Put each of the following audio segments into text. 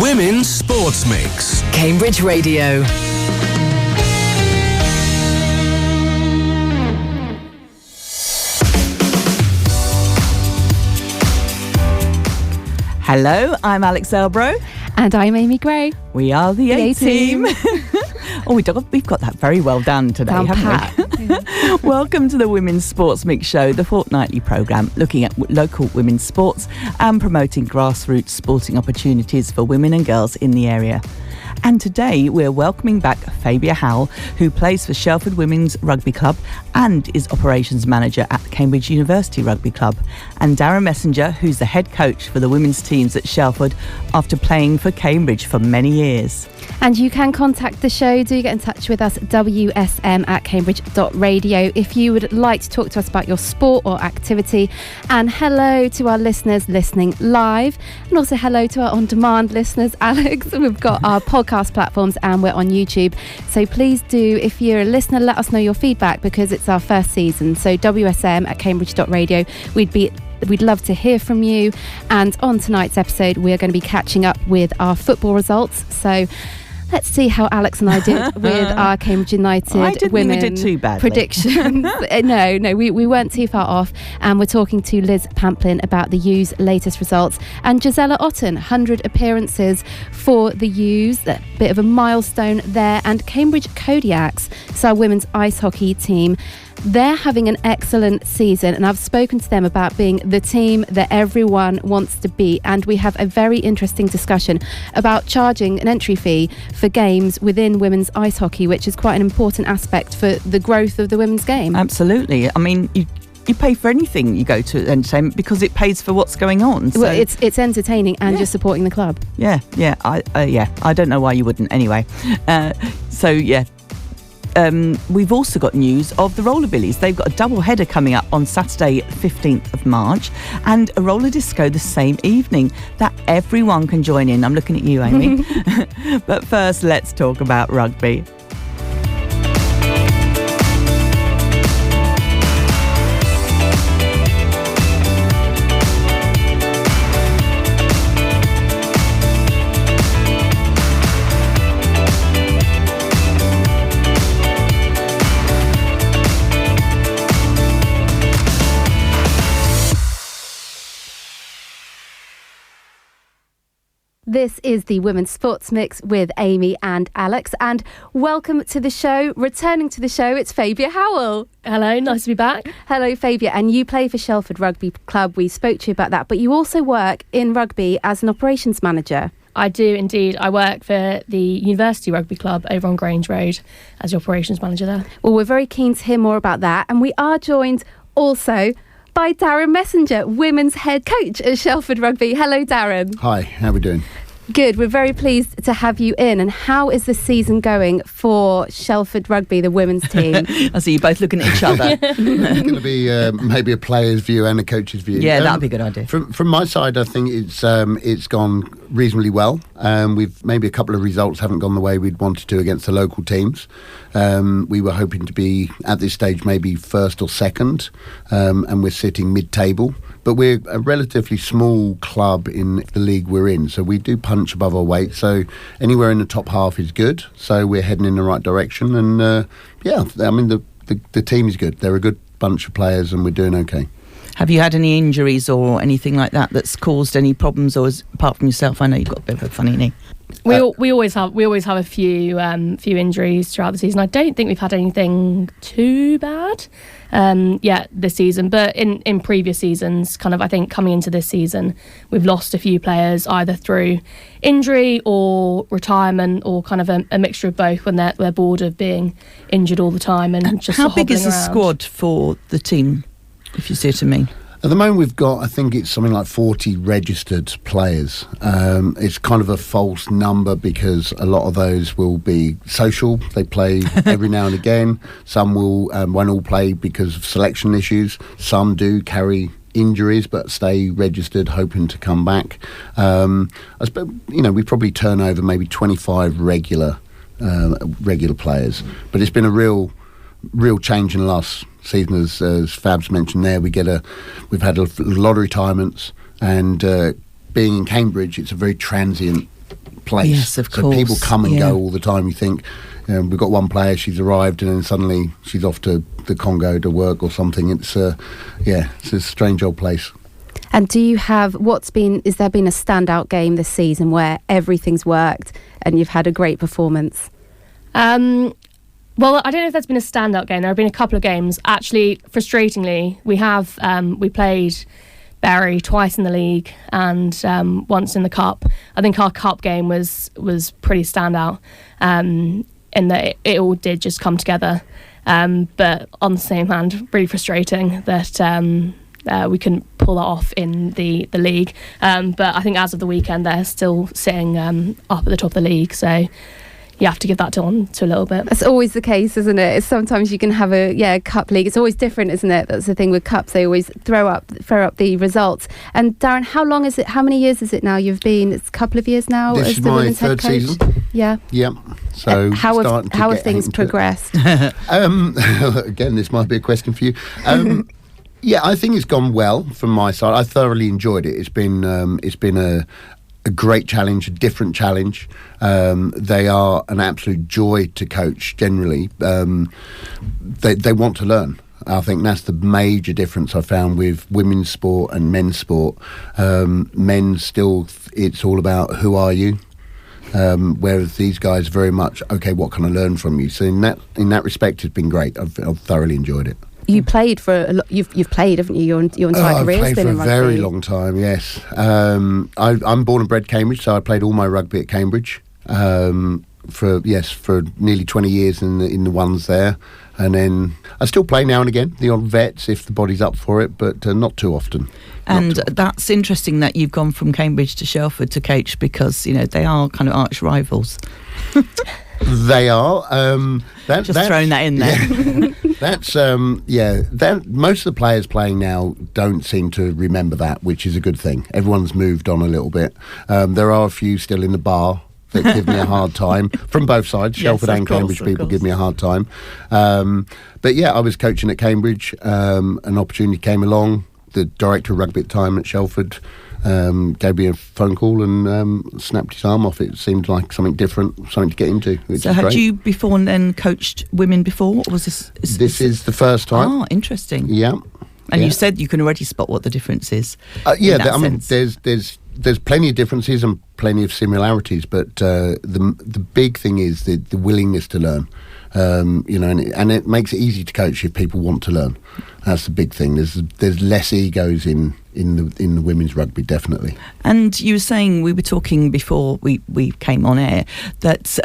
Women's Sports Mix. Cambridge Radio. Hello, I'm Alex Elbro. And I'm Amy Gray. We are the A-Team. Oh, we've got that very well done today, haven't we? Welcome to the Women's Sports Mix Show, the fortnightly programme looking at local women's sports and promoting grassroots sporting opportunities for women and girls in the area. And today we're welcoming back Fabia Howell, who plays for Shelford Women's Rugby Club and is operations manager at Cambridge University Rugby Club, and Darren Messenger, who's the head coach for the women's teams at Shelford after playing for Cambridge for many years. And you can contact the show. Do get in touch with us, wsm@cambridge.radio, if you would like to talk to us about your sport or activity. And hello to our listeners listening live, and also hello to our on-demand listeners. Alex, we've got our podcast platforms and we're on YouTube. So please do, if you're a listener, let us know your feedback because it's our first season. So wsm@cambridge.radio. We'd love to hear from you. And on tonight's episode, we're going to be catching up with our football results. So let's see how Alex and I did with our Cambridge United women think we did too badly. Predictions. No, we weren't too far off. And we're talking to Liz Pamplin about the U's latest results. And Gisela Otten, 100 appearances for the U's. A bit of a milestone there. And Cambridge Kodiaks, so our women's ice hockey team. They're having an excellent season, and I've spoken to them about being the team that everyone wants to be. And we have a very interesting discussion about charging an entry fee for games within women's ice hockey, which is quite an important aspect for the growth of the women's game. Absolutely. I mean, you pay for anything you go to entertainment because it pays for what's going on. So. Well, it's entertaining and you're supporting the club. Yeah. I don't know why you wouldn't anyway. We've also got news of the Rollerbillies. They've got a double header coming up on Saturday 15th of March and a roller disco the same evening that everyone can join in. I'm looking at you, Amy. But first, let's talk about rugby. This is the Women's Sports Mix with Amy and Alex, and welcome to the show. Returning to the show, it's Fabia Howell. Hello, nice to be back. Hello, Fabia, and you play for Shelford Rugby Club. We spoke to you about that, but you also work in rugby as an operations manager. I do indeed. I work for the University Rugby Club over on Grange Road as the operations manager there. Well, we're very keen to hear more about that, and we are joined also by Darren Messenger, women's head coach at Shelford Rugby. Hello, Darren. Hi, how are we doing? Good. We're very pleased to have you in. And how is the season going for Shelford Rugby, the women's team? I see you both looking at each other. It's going to be maybe a player's view and a coach's view. Yeah, that'd be a good idea. From my side, I think it's gone reasonably well. We've maybe a couple of results haven't gone the way we'd wanted to against the local teams. We were hoping to be at this stage maybe first or second, and we're sitting mid-table. But we're a relatively small club in the league we're in, so we do punch above our weight. So anywhere in the top half is good. So we're heading in the right direction. And the team is good. They're a good bunch of players, and we're doing okay. Have you had any injuries or anything like that that's caused any problems, or apart from yourself? I know you've got a bit of a funny knee. We always have a few injuries throughout the season. I don't think we've had anything too bad this season, but in previous seasons, kind of, I think coming into this season, we've lost a few players either through injury or retirement, or kind of a mixture of both when they're bored of being injured all the time and just how big is the around. Squad for the team, if you see what I mean? At the moment, we've got, I think it's something like 40 registered players. It's kind of a false number because a lot of those will be social. They play every now and again. Some won't all play because of selection issues. Some do carry injuries but stay registered, hoping to come back. We probably turn over maybe 25 regular players. But it's been a real change in the last season, as Fab's mentioned there. We've had a lot of retirements, and being in Cambridge, it's a very transient place. Yes, of so course. People come and go all the time. You think, we've got one player, she's arrived, and then suddenly she's off to the Congo to work or something. It's it's a strange old place. And do you have, is there been a standout game this season where everything's worked and you've had a great performance? Well, I don't know if there's been a standout game. There have been a couple of games. Actually, frustratingly, we played Bury twice in the league and once in the cup. I think our cup game was pretty standout in that it all did just come together. But on the same hand, really frustrating that we couldn't pull that off in the league. But I think as of the weekend, they're still sitting up at the top of the league. So you have to give that to a little bit. That's always the case, isn't it? Sometimes you can have a cup league. It's always different, isn't it? That's the thing with cups. They always throw up the results. And Darren, how long is it? How many years is it now you've been? It's a couple of years now This as is the my women's head third coach. season. Yeah. Yeah. So how have things progressed? Again, this might be a question for you. Yeah, I think it's gone well from my side. I thoroughly enjoyed it. It's been a great challenge, a different challenge. They are an absolute joy to coach generally. They want to learn. I think that's the major difference I found with women's sport and men's sport. Men's still, it's all about who are you? Whereas these guys very much, okay, what can I learn from you? So in that respect, it's been great. I've thoroughly enjoyed it. You played for you've played, haven't you? Your entire career has been in rugby. I've played for a very long time. Yes, I'm born and bred Cambridge, so I played all my rugby at Cambridge for nearly 20 years in the ones there, and then I still play now and again, the odd vets if the body's up for it, but not too often. And that's interesting that you've gone from Cambridge to Shelford to coach because they are kind of arch rivals. They are. Just throwing that in there. That most of the players playing now don't seem to remember that, which is a good thing. Everyone's moved on a little bit. There are a few still in the bar that give me a hard time from both sides. Shelford and Cambridge people give me a hard time. But yeah, I was coaching at Cambridge. An opportunity came along. The director of rugby at the time at Shelford gave me a phone call and snapped his arm off. It seemed like something different, something to get into. So had you before and then coached women before? Or was this? This is the first time. Oh, interesting. Yeah. And you said you can already spot what the difference is. There's plenty of differences and plenty of similarities, but the big thing is the willingness to learn. And it makes it easy to coach if people want to learn. That's the big thing. There's less egos in the women's rugby, definitely. And you were saying, we were talking before we came on air, that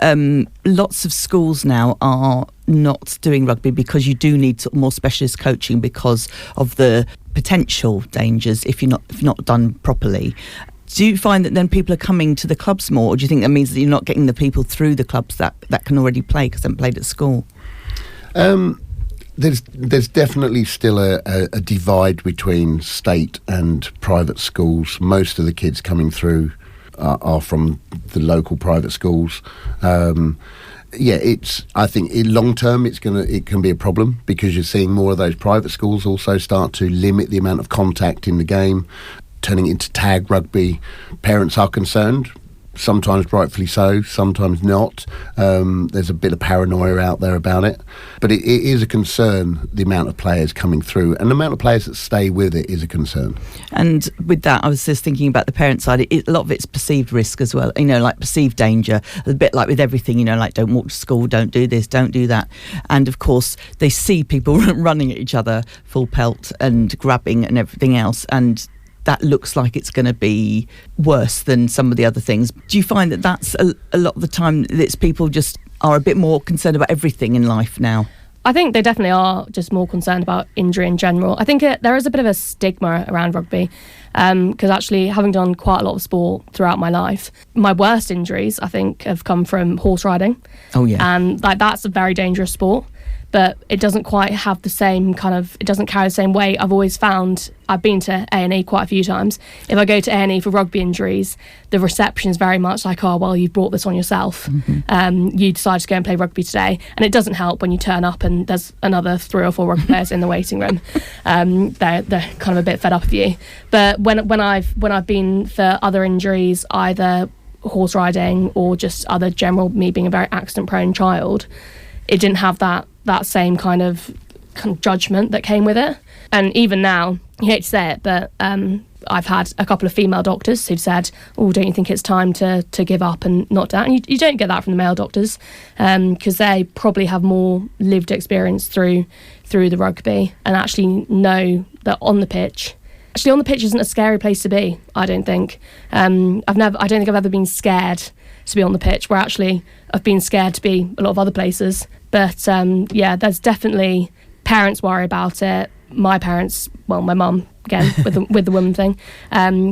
lots of schools now are not doing rugby because you do need more specialist coaching because of the potential dangers if you're not done properly. Do you find that then people are coming to the clubs more, or do you think that means that you're not getting the people through the clubs that can already play because they haven't played at school? There's definitely still a divide between state and private schools. Most of the kids coming through are from the local private schools. I think in long term it can be a problem because you're seeing more of those private schools also start to limit the amount of contact in the game, turning it into tag rugby. Parents are concerned, sometimes rightfully so, sometimes not. There's a bit of paranoia out there about it, but it is a concern, the amount of players coming through, and the amount of players that stay with it is a concern. And with that, I was just thinking about the parent side. A lot of it's perceived risk as well, like perceived danger, a bit like with everything, like don't walk to school, don't do this, don't do that. And of course they see people running at each other full pelt and grabbing and everything else, and that looks like it's going to be worse than some of the other things. Do you find that that's a lot of the time that it's people just are a bit more concerned about everything in life now? I think they definitely are just more concerned about injury in general. I think there is a bit of a stigma around rugby because actually having done quite a lot of sport throughout my life, my worst injuries I think have come from horse riding. Oh yeah. And that's a very dangerous sport. But it doesn't quite have the same it doesn't carry the same weight. I've always found, I've been to A&E quite a few times. If I go to A&E for rugby injuries, the reception is very much like, oh, well, you've brought this on yourself. Mm-hmm. You decided to go and play rugby today. And it doesn't help when you turn up and there's another 3 or 4 rugby players in the waiting room. They're kind of a bit fed up with you. But when I've been for other injuries, either horse riding or just other general, me being a very accident-prone child, it didn't have that same kind of judgment that came with it. And even now, you hate to say it, but I've had a couple of female doctors who've said, oh, don't you think it's time to give up and not do that? And you don't get that from the male doctors, because they probably have more lived experience through the rugby and actually know that on the pitch isn't a scary place to be, I don't think. I don't think I've ever been scared to be on the pitch, where actually I've been scared to be a lot of other places. But there's definitely, parents worry about it. My parents, well, my mum, again, with the woman thing,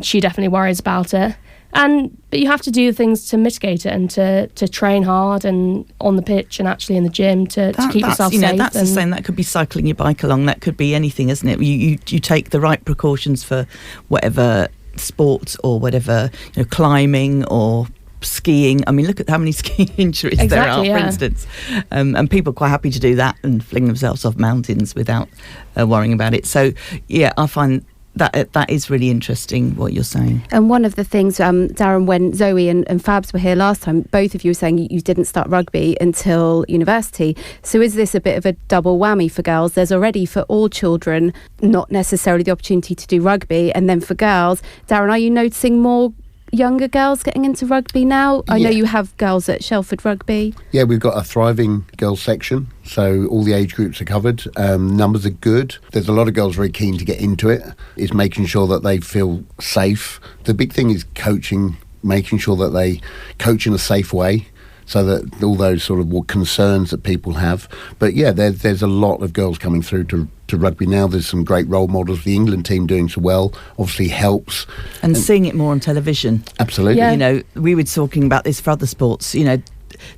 she definitely worries about it. But you have to do things to mitigate it and to train hard and on the pitch and actually in the gym to keep yourself safe. That's the same. That could be cycling your bike along. That could be anything, isn't it? You take the right precautions for whatever sport or whatever, climbing or skiing. I mean, look at how many skiing injuries there are, for instance. And people are quite happy to do that and fling themselves off mountains without worrying about it. So, yeah, I find that is really interesting what you're saying. And one of the things, Darren, when Zoe and Fabs were here last time, both of you were saying you didn't start rugby until university. So is this a bit of a double whammy for girls? There's already for all children not necessarily the opportunity to do rugby, and then for girls, Darren, are you noticing more younger girls getting into rugby now? I know you have girls at Shelford Rugby. Yeah, we've got a thriving girls section, so all the age groups are covered. Numbers are good. There's a lot of girls very keen to get into it. It's making sure that they feel safe. The big thing is coaching, making sure that they coach in a safe way, so that all those sort of concerns that people have. But yeah, there's a lot of girls coming through to rugby now. There's some great role models. The England team doing so well obviously helps. And seeing it more on television. Absolutely. Yeah. We were talking about this for other sports.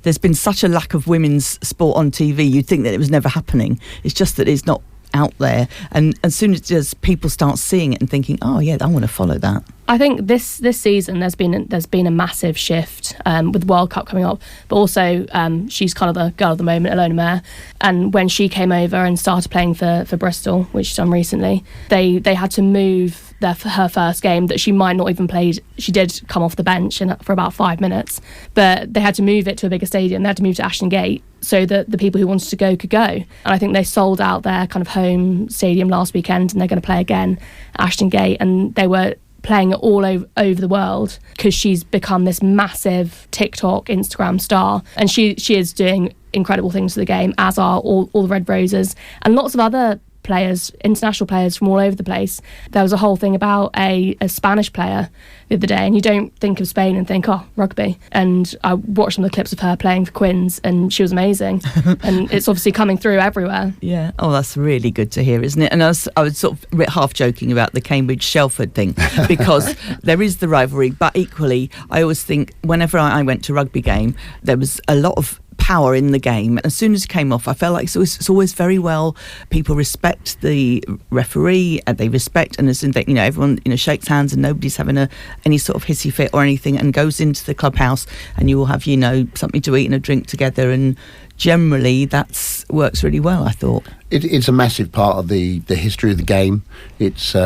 There's been such a lack of women's sport on TV. You'd think that it was never happening. It's just that it's not out there. And as soon as people start seeing it and thinking, oh yeah, I want to follow that. I think this season there's been a massive shift with the World Cup coming up, but also she's kind of the girl of the moment, Ilona Mayer, and when she came over and started playing for Bristol, which she's done recently, they had to move her first game that she might not even played. She did come off the bench for about 5 minutes, but they had to move it to a bigger stadium. They had to move to Ashton Gate so that the people who wanted to go could go. And I think they sold out their kind of home stadium last weekend, and they're going to play again at Ashton Gate, and they were playing it all over the world because she's become this massive TikTok, Instagram star, and she is doing incredible things to the game, as are all the Red Roses and lots of other players, international players from all over the place. There was a whole thing about a Spanish player the other day, and you don't think of Spain and think, oh, rugby. And I watched some of the clips of her playing for Quins, and she was amazing. And it's obviously coming through everywhere. Yeah. Oh, that's really good to hear, isn't it? And I was sort of half joking about the Cambridge-Shelford thing, because there is the rivalry, but equally, I always think whenever I went to a rugby game, there was a lot of power in the game. As soon as it came off, I felt like it's always very well. People respect the referee, and they respect, and as in that, everyone shakes hands, and nobody's having any sort of hissy fit or anything, and goes into the clubhouse, and you all have something to eat and a drink together, and generally that works really well. I thought it's a massive part of the history of the game. It's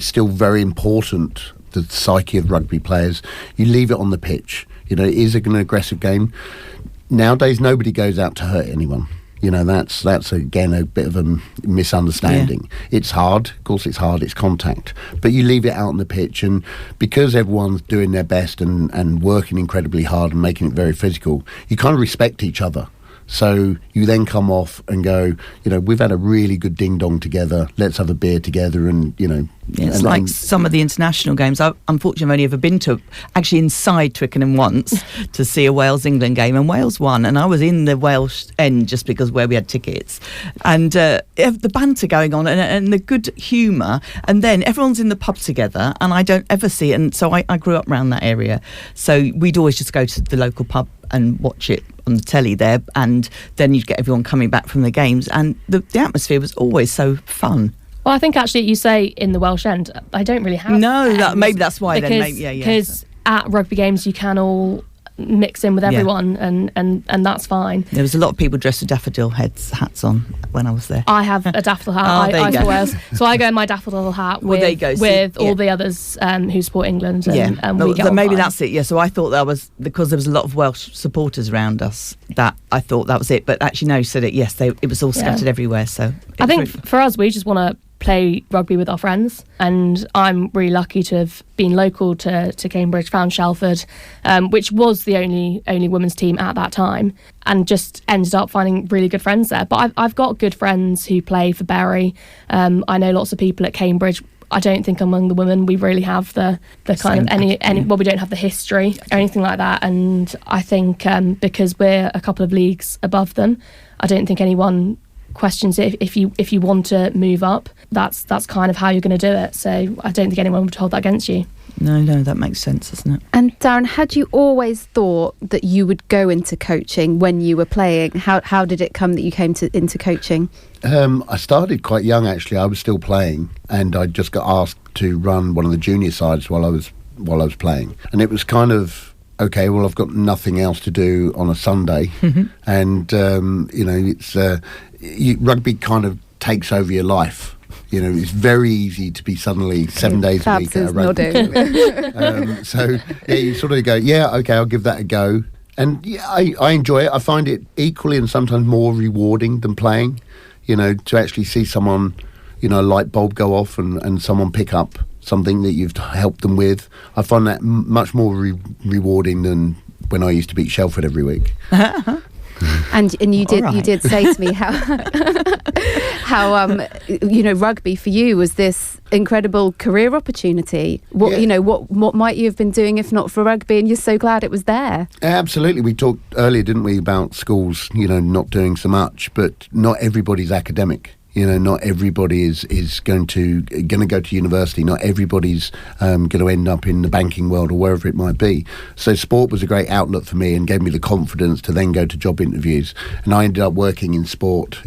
still very important, the psyche of rugby players. You leave it on the pitch. It is an aggressive game. Nowadays, nobody goes out to hurt anyone. That's again a bit of a misunderstanding. Yeah. It's hard, of course. It's hard. It's contact, but you leave it out on the pitch, and because everyone's doing their best and working incredibly hard and making it very physical, you kind of respect each other. So you then come off and go, we've had a really good ding dong together. Let's have a beer together, and It's like some of the international games. I've unfortunately only ever been to actually inside Twickenham once to see a Wales-England game, and Wales won, and I was in the Welsh end just because where we had tickets, and the banter going on and the good humour, and then everyone's in the pub together, and I don't ever see it. And so I grew up around that area, so we'd always just go to the local pub and watch it on the telly there, and then you'd get everyone coming back from the games, and the atmosphere was always so fun. Well, I think actually you say in the Welsh end, I don't really have maybe that's why because, then. Because at rugby games you can all mix in with everyone, and that's fine. There was a lot of people dressed with daffodil hats on when I was there. I have a daffodil hat. I support Wales, so I go in my daffodil hat with, all the others who support England. And we get so on maybe fine. that's it. Yeah. So I thought that was because there was a lot of Welsh supporters around us. That I thought that was it. But actually, no. You said it. Yes, it was all scattered everywhere. So I think for us, we just want to play rugby with our friends, and I'm really lucky to have been local to Cambridge, found Shelford, which was the only women's team at that time, and just ended up finding really good friends there. But I've got good friends who play for Bury. I know lots of people at Cambridge. I don't think among the women we really have the kind of any well, we don't have the history or anything like that, and I think because we're a couple of leagues above them, I don't think anyone questions it. If you want to move up, that's kind of how you're going to do it. So I don't think anyone would hold that against you. No, that makes sense, doesn't it? And Darren, had you always thought that you would go into coaching when you were playing? How did it come that you came into coaching? I started quite young, actually. I was still playing, and I just got asked to run one of the junior sides while I was playing, and it was kind of, okay, well, I've got nothing else to do on a Sunday, and it's rugby kind of takes over your life. It's very easy to be suddenly 7 days a week at a rugby. So you sort of go, okay, I'll give that a go, and I enjoy it. I find it equally and sometimes more rewarding than playing. To actually see someone, a light bulb go off and someone pick up something that you've helped them with. I find that much more rewarding than when I used to beat Shelford every week. And you did say to me how rugby for you was this incredible career opportunity. What might you have been doing if not for rugby, and you're so glad it was there? Absolutely. We talked earlier, didn't we, about schools not doing so much, but not everybody's academic. Not everybody is going to go to university. Not everybody's going to end up in the banking world or wherever it might be. So sport was a great outlet for me and gave me the confidence to then go to job interviews. And I ended up working in sport,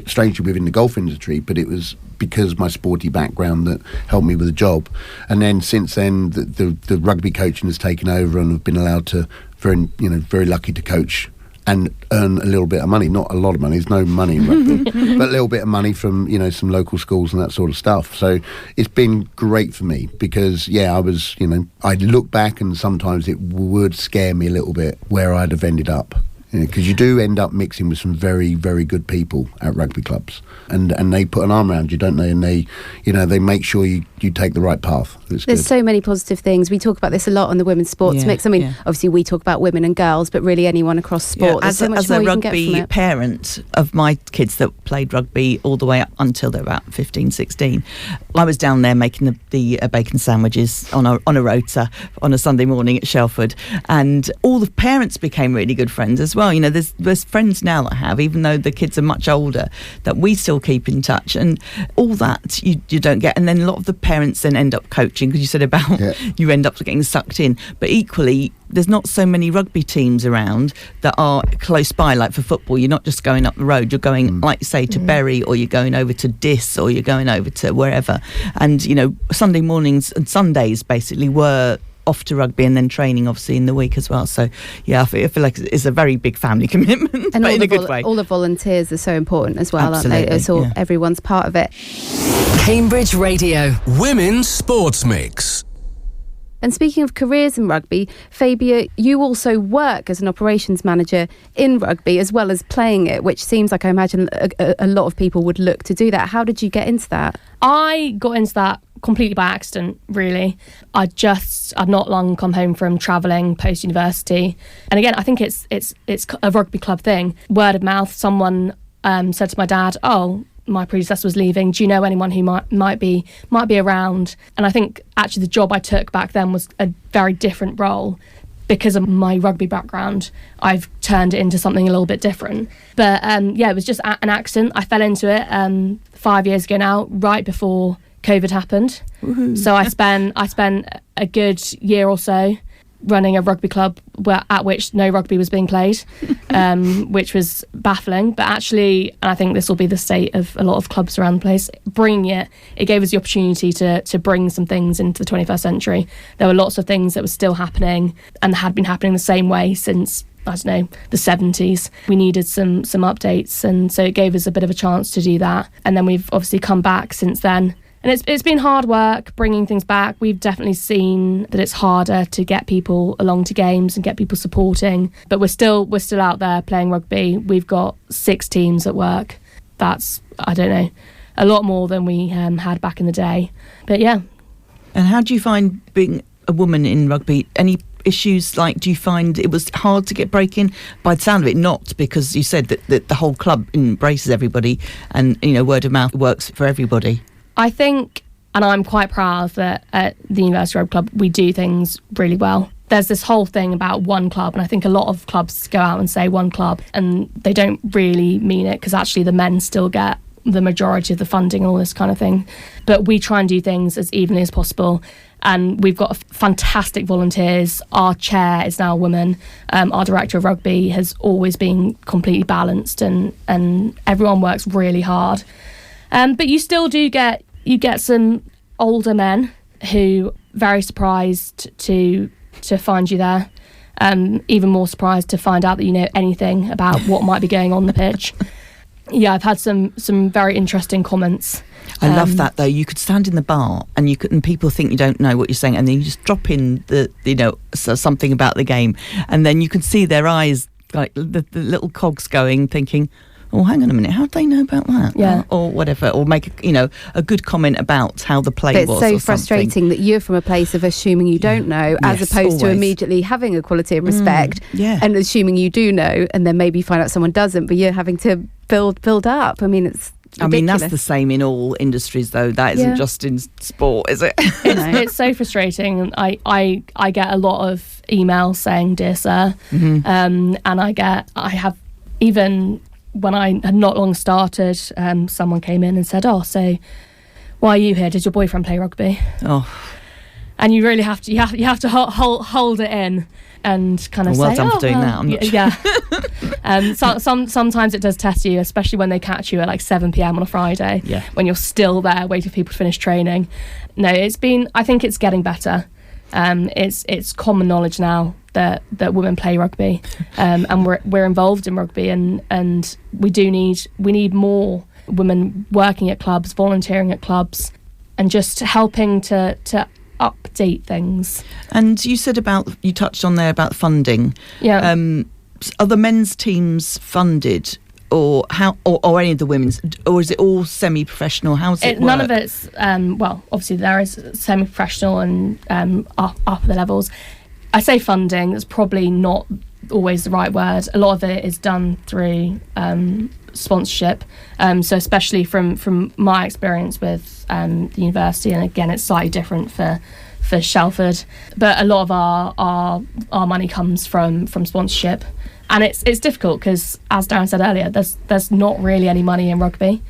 strangely within the golf industry, but it was because my sporty background that helped me with the job. And then since then, the rugby coaching has taken over, and I've been allowed to very lucky to coach and earn a little bit of money. Not a lot of money, there's no money in rugby, but a little bit of money from, some local schools and that sort of stuff. So it's been great for me because, I look back and sometimes it would scare me a little bit where I'd have ended up. Because you do end up mixing with some very, very good people at rugby clubs, and they put an arm around you, don't they? And they make sure you take the right path. There's so many positive things. We talk about this a lot on the women's sports mix. I mean, obviously we talk about women and girls, but really anyone across sport. As a rugby parent of my kids that played rugby all the way up until they're about 15, 16, I was down there making the bacon sandwiches on a rota on a Sunday morning at Shelford, and all the parents became really good friends as well. There's friends now that I have, even though the kids are much older, that we still keep in touch, and all that you don't get. And then a lot of the parents then end up coaching, because you said about you end up getting sucked in, but equally there's not so many rugby teams around that are close by. Like for football, you're not just going up the road, you're going like you say to Bury, or you're going over to Diss, or you're going over to wherever. And Sunday mornings and Sundays basically were off to rugby, and then training obviously in the week as well. So I feel like it's a very big family commitment, and but in a good way. All the volunteers are so important as well. Absolutely, aren't they? Everyone's part of it. Cambridge Radio Women's Sports Mix. And speaking of careers in rugby, Fabia, you also work as an operations manager in rugby as well as playing it, which seems like, I imagine, a lot of people would look to do that. How did you get into that? I got into that completely by accident, really. I'd not long come home from travelling post-university. And again, I think it's a rugby club thing. Word of mouth, someone said to my dad, my predecessor was leaving, do you know anyone who might be around? And I think actually the job I took back then was a very different role. Because of my rugby background, I've turned it into something a little bit different. But it was just an accident. I fell into it 5 years ago now, right before COVID happened. Woo-hoo. So I spent a good year or so running a rugby club at which no rugby was being played, which was baffling. But actually, and I think this will be the state of a lot of clubs around the place, it gave us the opportunity to bring some things into the 21st century. There were lots of things that were still happening and had been happening the same way since, I don't know, the 70s. We needed some updates, and so it gave us a bit of a chance to do that. And then we've obviously come back since then. And it's been hard work bringing things back. We've definitely seen that it's harder to get people along to games and get people supporting. But we're still out there playing rugby. We've got 6 teams at work. That's, I don't know, a lot more than we had back in the day. But yeah. And how do you find being a woman in rugby? Any issues? Like, do you find it was hard to get break-in? By the sound of it, not, because you said that the whole club embraces everybody and, word of mouth works for everybody. I think, and I'm quite proud that at the University Rugby Club we do things really well. There's this whole thing about one club, and I think a lot of clubs go out and say one club, and they don't really mean it, because actually the men still get the majority of the funding and all this kind of thing. But we try and do things as evenly as possible, and we've got fantastic volunteers. Our chair is now a woman. Our director of rugby has always been completely balanced, and everyone works really hard. But you still do get some older men who very surprised to find you there, even more surprised to find out that you know anything about what might be going on the pitch. Yeah, I've had some very interesting comments. I love that, though. You could stand in the bar and people think you don't know what you're saying, and then you just drop in something about the game, and then you can see their eyes, like the little cogs going, thinking, oh, hang on a minute, how do they know about that? Yeah. Or whatever, or make a good comment about how the play was. It's so frustrating that you're from a place of assuming you don't know, as opposed to immediately having a quality and respect and assuming you do know, and then maybe find out someone doesn't, but you're having to build up. I mean, it's ridiculous. I mean, that's the same in all industries, though. That isn't just in sport, is it? It's so frustrating. I get a lot of emails saying, "Dear Sir," and I have even. When I had not long started, someone came in and said, "Oh, so why are you here? Did your boyfriend play rugby?" Oh, and you really have to hold it in and kind of well say, done for doing that. I'm not yeah. Sometimes it does test you, especially when they catch you at like 7 p.m. on a Friday, when you're still there waiting for people to finish training. No, I think it's getting better. It's common knowledge now that women play rugby, and we're involved in rugby, and we need more women working at clubs, volunteering at clubs, and just helping to update things. And you touched on there about funding. Yeah. Are the men's teams funded? Or how, or any of the women's, or is it all semi-professional? How's it work? None of it's well. Obviously, there is semi-professional and upper levels. I say funding. That's probably not always the right word. A lot of it is done through sponsorship. So especially from my experience with the university, and again, it's slightly different for Shelford, but a lot of our money comes from sponsorship. And it's difficult because, as Darren said earlier, there's not really any money in rugby,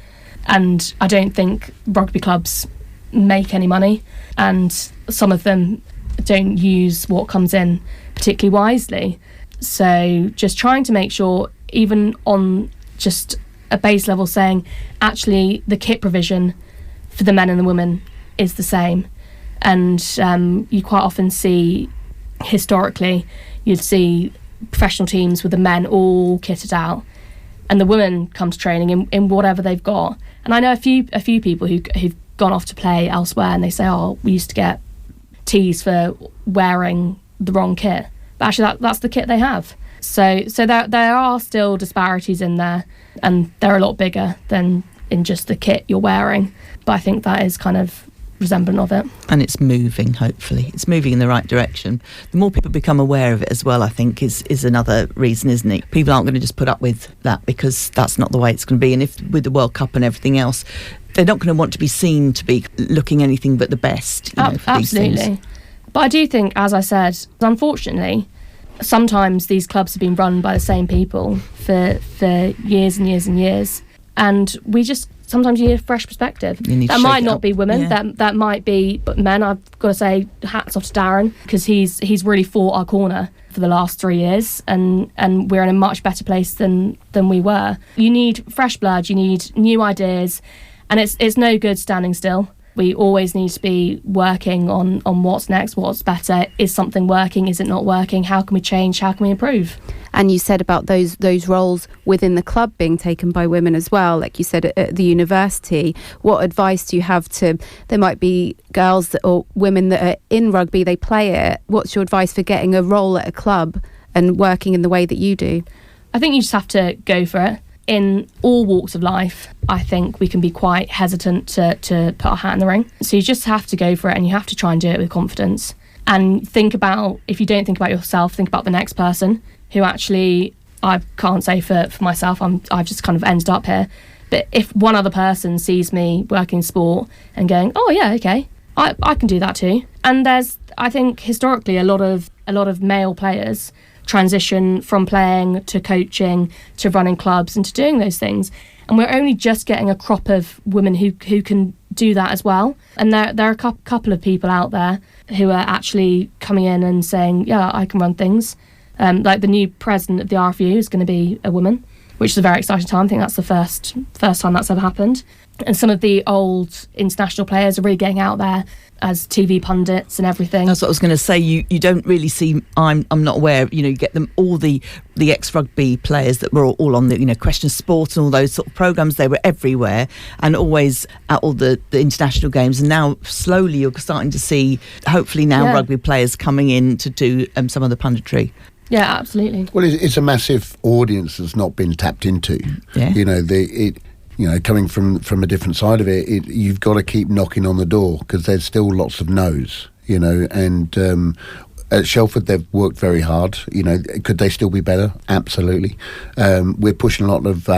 and I don't think rugby clubs make any money, and some of them don't use what comes in particularly wisely. So just trying to make sure, even on just a base level, saying actually the kit provision for the men and the women is the same. And you quite often see, historically, you'd see professional teams with the men all kitted out, and the women come to training in whatever they've got. And I know a few people who've gone off to play elsewhere, and they say, "Oh, we used to get teased for wearing the wrong kit," but actually that's the kit they have. So there are still disparities in there, and they're a lot bigger than in just the kit you're wearing. But I think that is kind of resemblant of it. And it's moving, hopefully. It's moving in the right direction. The more people become aware of it as well, I think, is another reason, isn't it? People aren't going to just put up with that, because that's not the way it's going to be. And if with the World Cup and everything else, they're not going to want to be seen to be looking anything but the best. For absolutely. These things. But I do think, as I said, unfortunately, sometimes these clubs have been run by the same people for years and years and years. And we just sometimes you need a fresh perspective. That might not be women, that might be men. I've got to say hats off to Darren, because he's really fought our corner for the last 3 years, and we're in a much better place than we were. You need fresh blood, you need new ideas, and it's no good standing still. We always need to be working on what's next, what's better. Is something working? Is it not working? How can we change? How can we improve? And you said about those roles within the club being taken by women as well, like you said at the university. What advice do you have to, there might be girls or women that are in rugby, they play it. What's your advice for getting a role at a club and working in the way that you do? I think you just have to go for it. In all walks of life, I think we can be quite hesitant to put our hat in the ring. So you just have to go for it, and you have to try and do it with confidence. And think about, if you don't think about yourself, think about the next person who actually, I can't say for myself, I've just kind of ended up here. But if one other person sees me working in sport and going, oh yeah, okay, I can do that too. And there's, I think historically, a lot of male players transition from playing to coaching to running clubs and to doing those things, and we're only just getting a crop of women who can do that as well. And there are a couple of people out there who are actually coming in and saying, yeah, I can run things. Like the new president of the RFU is going to be a woman, which is a very exciting time. I think that's the first time that's ever happened. And some of the old international players are really getting out there as TV pundits and everything. That's what I was going to say. You don't really see. I'm not aware. You get them, all the ex-rugby players that were all on the Question of Sport and all those sort of programmes. They were everywhere and always at all the international games. And now slowly you're starting to see, hopefully now, rugby players coming in to do some of the punditry. Yeah, absolutely. Well, it's a massive audience that's not been tapped into. Yeah. Coming from a different side of it, you've got to keep knocking on the door, because there's still lots of no's, and at Shelford they've worked very hard. Could they still be better? Absolutely. We're pushing a lot of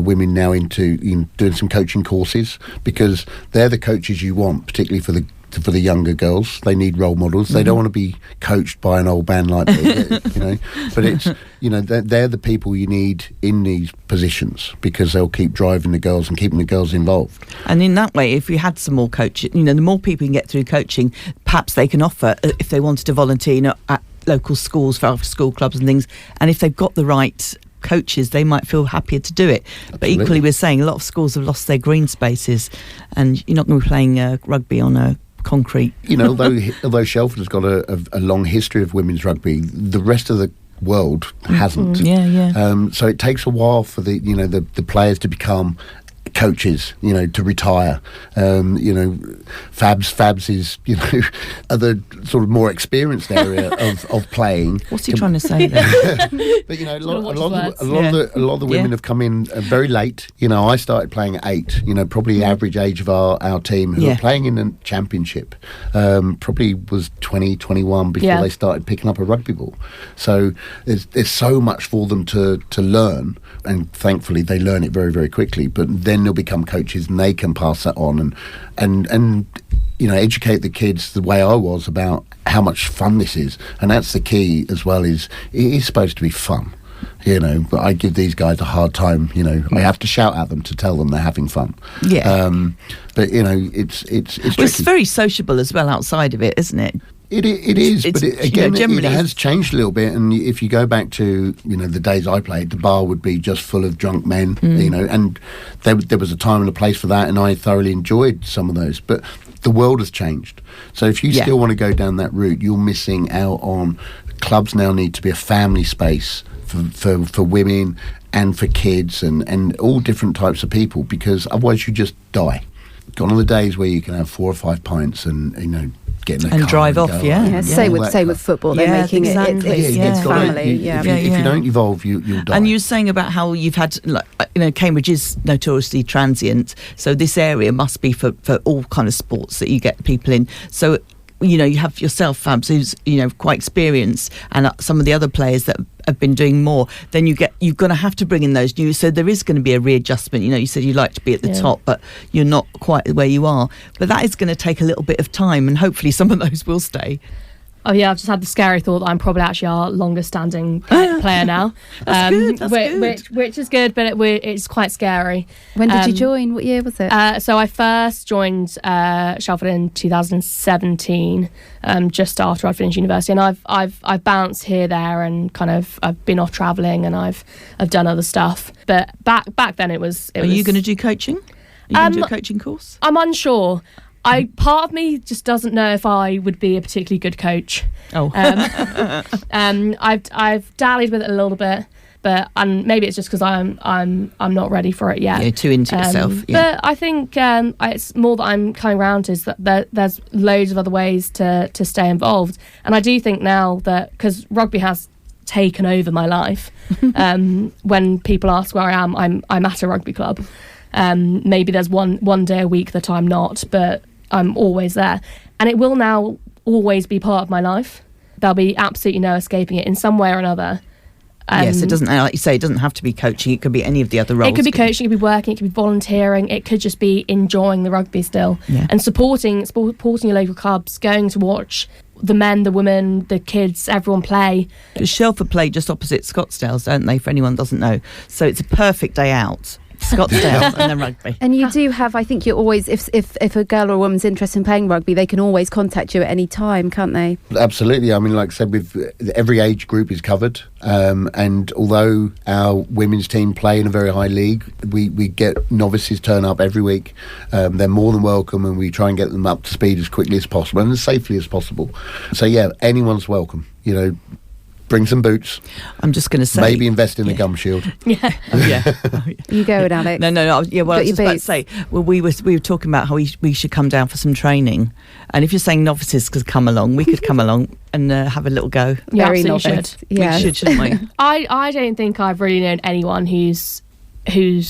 women now into doing some coaching courses, because they're the coaches you want, particularly for the younger girls. They need role models. They don't want to be coached by an old man like me, but it's they're the people you need in these positions, because they'll keep driving the girls and keeping the girls involved. And in that way, if we had some more coaching, the more people can get through coaching, perhaps they can offer, if they wanted to volunteer at local schools for after school clubs and things, and if they've got the right coaches, they might feel happier to do it. Absolutely. But equally, we're saying a lot of schools have lost their green spaces, and you're not going to be playing rugby on a concrete. Although Shelford has got a long history of women's rugby, the rest of the world hasn't. So it takes a while for the players to become coaches, to retire. Fabs is, other sort of more experienced area of playing. What's he trying to say there? But a lot of the women have come in very late. I started playing at 8. Probably the average age of our team who are playing in a championship probably was 20, 21 before they started picking up a rugby ball. So there's so much for them to learn, and thankfully they learn it very, very quickly. But then they'll become coaches, and they can pass that on and educate the kids the way I was about how much fun this is. And that's the key as well, is it is supposed to be fun, but I give these guys a hard time. I have to shout at them to tell them they're having fun. But it's very sociable as well outside of it, isn't it? It is, but it has changed a little bit. And if you go back to the days I played, the bar would be just full of drunk men, and there was a time and a place for that, and I thoroughly enjoyed some of those. But the world has changed, so if you still want to go down that route, you're missing out on. Clubs now need to be a family space for women and for kids and all different types of people, because otherwise you just die. Gone are the days where you can have 4 or 5 pints and get in a car and drive off. Same with football. They're making it family. If you don't evolve, you'll die. And you were saying about how you've had, Cambridge is notoriously transient, so this area must be for all kind of sports that you get people in. So you have yourself, Fabs, who's quite experienced, and some of the other players that have been doing more. Then you're going to have to bring in those new. So there is going to be a readjustment. You said you like to be at the top, but you're not quite where you are. But that is going to take a little bit of time, and hopefully some of those will stay. Oh yeah, I've just had the scary thought that I'm probably actually our longest standing player now. That's good. Which is good, but it's quite scary. When did you join? What year was it? So I first joined Shelford in 2017, just after I'd finished university, and I've bounced here, there, and kind of I've been off travelling, and I've done other stuff. But back then it was. Are you going to do coaching? Are you going to do a coaching course? I'm unsure. Part of me just doesn't know if I would be a particularly good coach. Oh. I've dallied with it a little bit, but maybe it's just because I'm not ready for it yet. You're too into yourself. Yeah. But I think it's more that I'm coming around is that there's loads of other ways to stay involved, and I do think now that because rugby has taken over my life, when people ask where I am, I'm at a rugby club. Maybe there's one day a week that I'm not, but I'm always there. And it will now always be part of my life. There'll be absolutely no escaping it in some way or another. Yes, it doesn't, like you say, it doesn't have to be coaching. It could be any of the other roles. It could be coaching, it could be working, it could be volunteering. It could just be enjoying the rugby still. Yeah. And supporting your local clubs, going to watch the men, the women, the kids, everyone play. Shelford play just opposite Scottsdale's, don't they, for anyone who doesn't know. So it's a perfect day out. Scottsdale and then rugby. And you do have, I think you're always, if a girl or a woman's interested in playing rugby, they can always contact you at any time, can't they? Absolutely. I mean, like I said, with every age group is covered. And although our women's team play in a very high league, we get novices turn up every week. They're more than welcome, and we try and get them up to speed as quickly as possible and as safely as possible. So yeah, anyone's welcome. Bring some boots. I'm just going to say, maybe invest in a gum shield. Yeah. You go, Alex. No. Yeah, well, I was just about to say. Well, we were talking about how we should come down for some training, and if you're saying novices could come along, we could come along and have a little go. Yeah, very novice. Yeah, we should, shouldn't we? I don't think I've really known anyone who's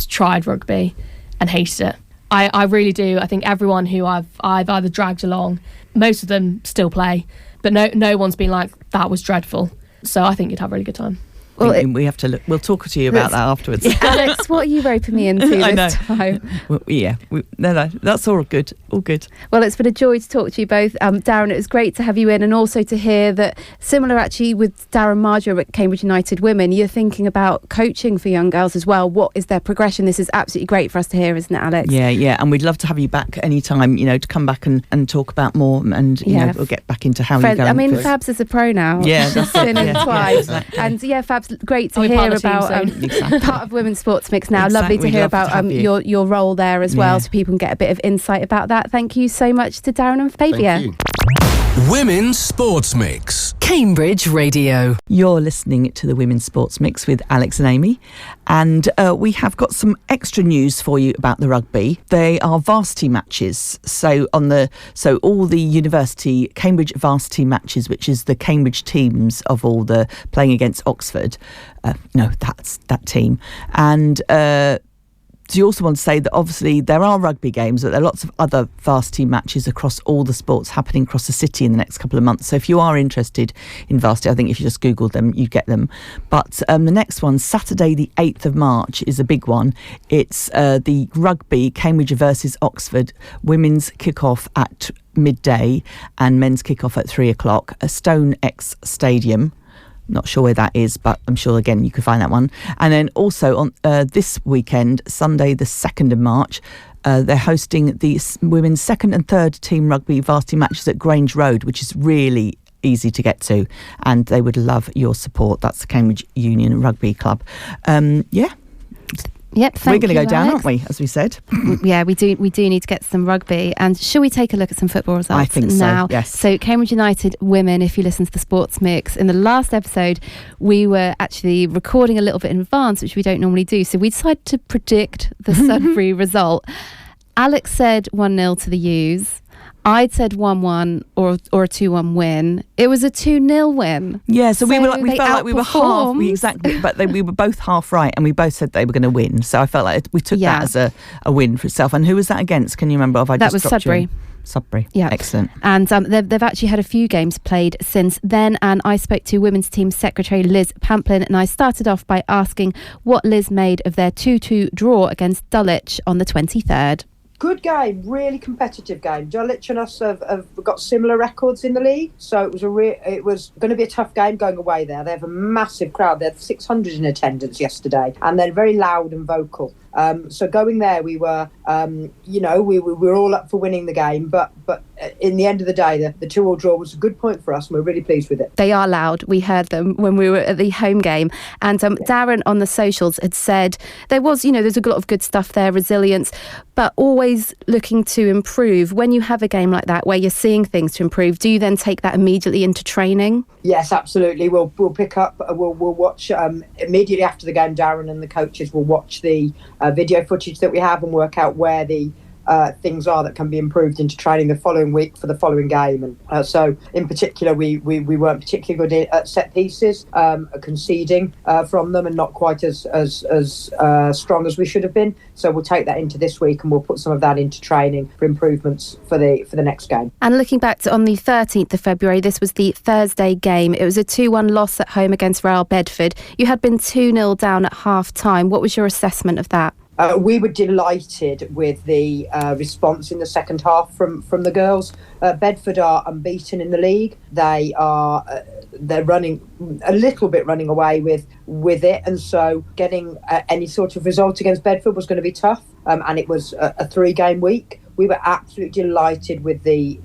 tried rugby and hated it. I really do. I think everyone who I've either dragged along, most of them still play, but no one's been like, that was dreadful. So I think you'd have a really good time. Well, we have to look. We'll talk to you about that afterwards. Alex, what are you roping me into this time? Well, yeah. No, that's all good. All good. Well, it's been a joy to talk to you both. Darren, it was great to have you in, and also to hear that, similar actually with Darren Marjorie at Cambridge United Women, you're thinking about coaching for young girls as well. What is their progression? This is absolutely great for us to hear, isn't it, Alex? Yeah. And we'd love to have you back anytime, to come back and talk about more, and, we'll get back into how you're going. I mean, Fabs is a pro now. Yeah, that's it. Twice. Exactly. And Fabs, great to hear about part of Women's Sports Mix now. Lovely to hear about your role there as well, so people can get a bit of insight about that. Thank you so much to Darren and Fabia. Women's Sports Mix, Cambridge Radio. You're listening to the Women's Sports Mix with Alex and Amy, and we have got some extra news for you about the rugby. They are varsity matches. So all the university Cambridge varsity matches, which is the Cambridge teams of all the playing against Oxford. That's that team. And do you also want to say that obviously there are rugby games, but there are lots of other varsity matches across all the sports happening across the city in the next couple of months. So if you are interested in varsity, I think if you just Google them, you get them. But the next one, Saturday the 8th of March, is a big one. It's the rugby Cambridge versus Oxford women's kick-off at midday and men's kick-off at 3 o'clock at Stone X Stadium. Not sure where that is, but I'm sure, again, you can find that one. And then also on this weekend, Sunday the 2nd of March, they're hosting the women's second and third team rugby varsity matches at Grange Road, which is really easy to get to, and they would love your support. That's the Cambridge Union Rugby Club. Yep, we're going to go down, Alex. aren't we, as we said? Yeah, we do need to get some rugby. And shall we take a look at some football results I think now? So, yes. So Cambridge United Women, if you listen to the Sports Mix, in the last episode, we were actually recording a little bit in advance, which we don't normally do. So we decided to predict the Sudbury result. Alex said 1-0 to the U's. I'd said 1-1 or a 2-1 win. It was a 2-0 win. Yeah, so we felt like we were half. We were both half right, and we both said they were going to win. So I felt like we took that as a win for itself. And who was that against? Can you remember? That was Sudbury. Sudbury. Yeah, excellent. And they've actually had a few games played since then. And I spoke to women's team secretary Liz Pamplin, and I started off by asking what Liz made of their 2-2 draw against Dulwich on the 23rd. good game, really competitive game. Dulwich and us have got similar records in the league, so it was going to be a tough game going away there. They have a massive crowd. They had 600 in attendance yesterday, and they're very loud and vocal. So going there, we were, we were all up for winning the game, but in the end of the day, the 2-2 draw was a good point for us, and we're really pleased with it. They are loud. We heard them when we were at the home game, and Darren on the socials had said there's a lot of good stuff there, resilience, but always looking to improve. When you have a game like that where you're seeing things to improve, do you then take that immediately into training? Yes, absolutely. We'll pick up. We'll watch immediately after the game. Darren and the coaches will watch the video footage that we have and work out where the things are that can be improved into training the following week for the following game. And so in particular, we weren't particularly good at set pieces, conceding from them, and not quite as strong as we should have been. So we'll take that into this week, and we'll put some of that into training for improvements for the next game. And looking back to on the 13th of February, this was the Thursday game. It was a 2-1 loss at home against Royal Bedford. You had been 2-0 down at half time. What was your assessment of that? We were delighted with the response in the second half from the girls. Bedford are unbeaten in the league. They're running away with it, and so getting any sort of result against Bedford was going to be tough. And it was a 3-game week. We were absolutely delighted with the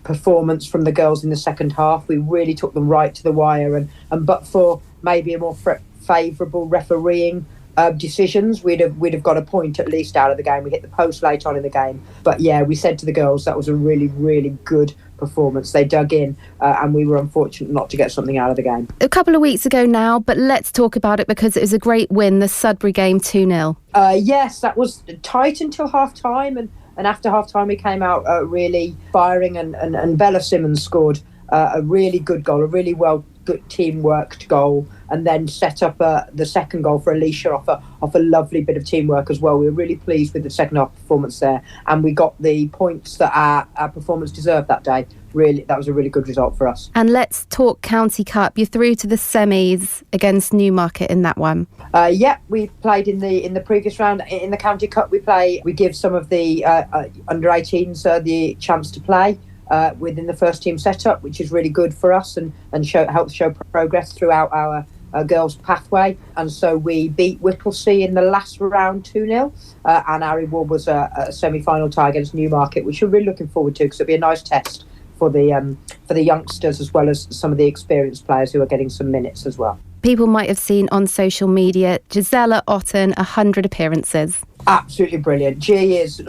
performance from the girls in the second half. We really took them right to the wire, and but for maybe a more favourable refereeing decisions, we'd have got a point at least out of the game. We hit the post late on in the game, but yeah, we said to the girls that was a really, really good performance. They dug in, and we were unfortunate not to get something out of the game. A couple of weeks ago now, but let's talk about it because it was a great win, the Sudbury game 2-0. Yes, that was tight until half time, and after half time we came out really firing, and Bella Simmons scored a really good goal, a really good team-worked goal, and then set up the second goal for Alicia off a lovely bit of teamwork as well. We were really pleased with the second half performance there, and we got the points that our performance deserved that day. Really, that was a really good result for us. And let's talk County Cup. You're through to the semis against Newmarket in that one. We played in the previous round. In the County Cup, we give some of the under-18s the chance to play within the first team setup, which is really good for us and helps show progress throughout our girls' pathway. And so we beat Whittlesea in the last round 2-0, and our reward was a semi-final tie against Newmarket, which we're really looking forward to because it'll be a nice test for the youngsters as well as some of the experienced players who are getting some minutes as well. People might have seen on social media, Gisela Otten, 100 appearances. Absolutely brilliant. G is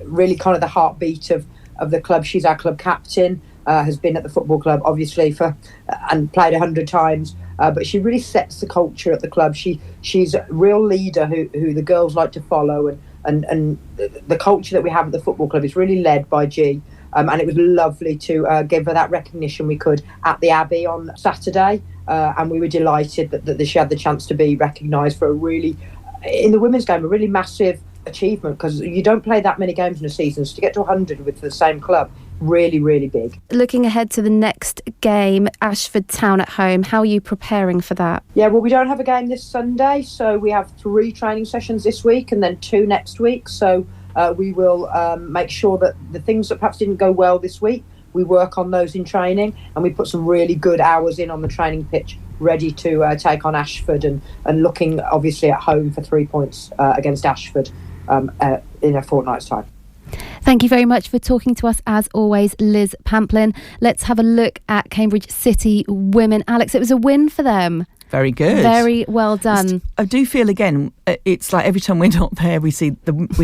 really kind of the heartbeat of the club. She's our club captain, has been at the football club obviously and played 100 times, but she really sets the culture at the club. She's a real leader who the girls like to follow, and the culture that we have at the football club is really led by G. And it was lovely to give her that recognition we could at the Abbey on Saturday, and we were delighted that she had the chance to be recognised for in the women's game, a really massive achievement, because you don't play that many games in a season, so to get to 100 with the same club, really, really big. Looking ahead to the next game, Ashford Town at home, how are you preparing for that? Yeah, well, we don't have a game this Sunday, so we have 3 training sessions this week and then 2 next week, so we will make sure that the things that perhaps didn't go well this week, we work on those in training, and we put some really good hours in on the training pitch, ready to take on Ashford, and looking obviously at home for 3 points against Ashford in a fortnight's time. Thank you very much for talking to us, as always, Liz Pamplin. Let's have a look at Cambridge City women. Alex, it was a win for them. Very good. Very well done. I do feel, again, it's like every time we're not there, we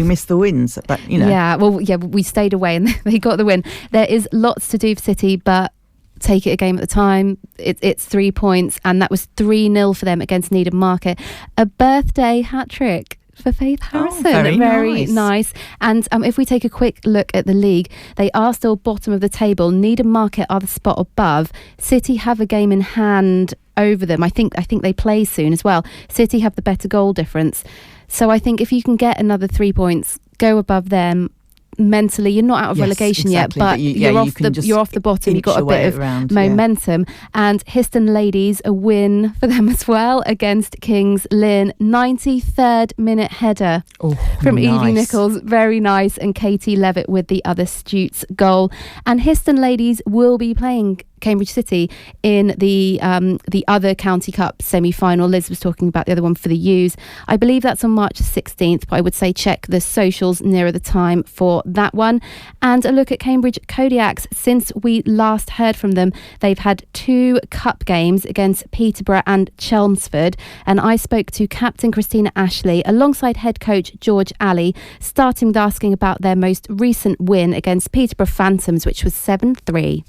miss the wins. But, Yeah, we stayed away and they got the win. There is lots to do for City, but take it a game at a time. It's 3 points, and that was 3-0 for them against Needham Market. A birthday hat-trick for Faith Harrison. Very nice. And if we take a quick look at the league, they are still bottom of the table. Needham Market are the spot above. City have a game in hand over them. I think they play soon as well. City have the better goal difference. So I think if you can get another 3 points, go above them, mentally, you're not out of relegation exactly, yet, but you're off the bottom. You've got a bit of momentum. And Histon Ladies, a win for them as well against Kings Lynn. 93rd minute header from Evie Nichols. Very nice. And Katie Levitt with the other Stute's goal. And Histon Ladies will be playing Cambridge City in the other County Cup semi-final. Liz was talking about the other one for the U's. I believe that's on March 16th, but I would say check the socials nearer the time for that one. And a look at Cambridge Kodiaks. Since we last heard from them, they've had 2 cup games against Peterborough and Chelmsford. And I spoke to Captain Christina Ashley alongside head coach George Alley, starting with asking about their most recent win against Peterborough Phantoms, which was 7-3.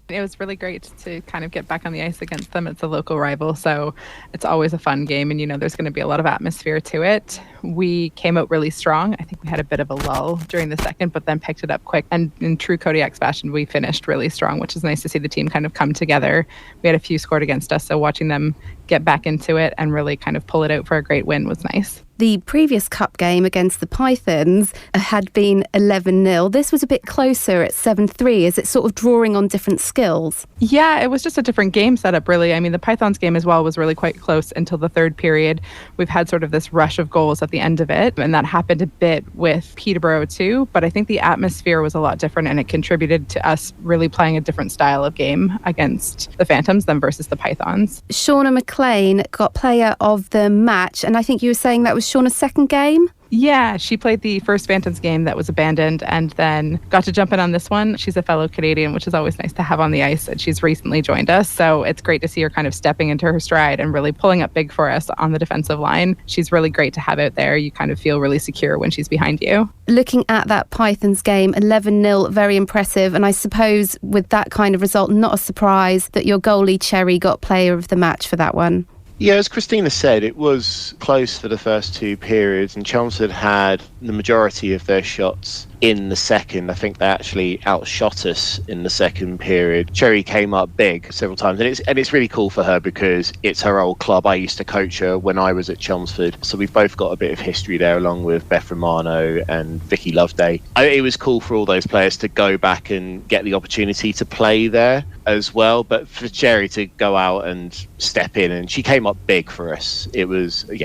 It was really great to kind of get back on the ice against them. It's a local rival, so it's always a fun game, and there's going to be a lot of atmosphere to it. We came out really strong. I think we had a bit of a lull during the second, but then picked it up quick. And in true Kodiaks fashion, we finished really strong, which is nice to see the team kind of come together. We had a few scored against us, so watching them get back into it and really kind of pull it out for a great win was nice. The previous cup game against the Pythons had been 11-0. This was a bit closer at 7-3. Is it sort of drawing on different skills? Yeah, it was just a different game setup, really. I mean, the Pythons game as well was really quite close until the third period. We've had sort of this rush of goals at the end of it, and that happened a bit with Peterborough too. But I think the atmosphere was a lot different, and it contributed to us really playing a different style of game against the Phantoms than versus the Pythons. Shauna McLean got player of the match, and I think you were saying that was Shauna's second game? Yeah, she played the first Phantoms game that was abandoned and then got to jump in on this one. She's a fellow Canadian, which is always nice to have on the ice, and she's recently joined us. So it's great to see her kind of stepping into her stride and really pulling up big for us on the defensive line. She's really great to have out there. You kind of feel really secure when she's behind you. Looking at that Pythons game, 11-0, very impressive. And I suppose with that kind of result, not a surprise that your goalie Cherry got player of the match for that one. Yeah, as Christina said, it was close for the first 2 periods, and Chelmsford had the majority of their shots in the second. I think they actually outshot us in the second period. Cherry came up big several times, and it's really cool for her because it's her old club. I used to coach her when I was at Chelmsford, so we've both got a bit of history there, along with Beth Romano and Vicky Loveday. It was cool for all those players to go back and get the opportunity to play there as well, but for Cherry to go out and step in, and she came up big for us. It was, we're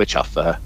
chuffed for her.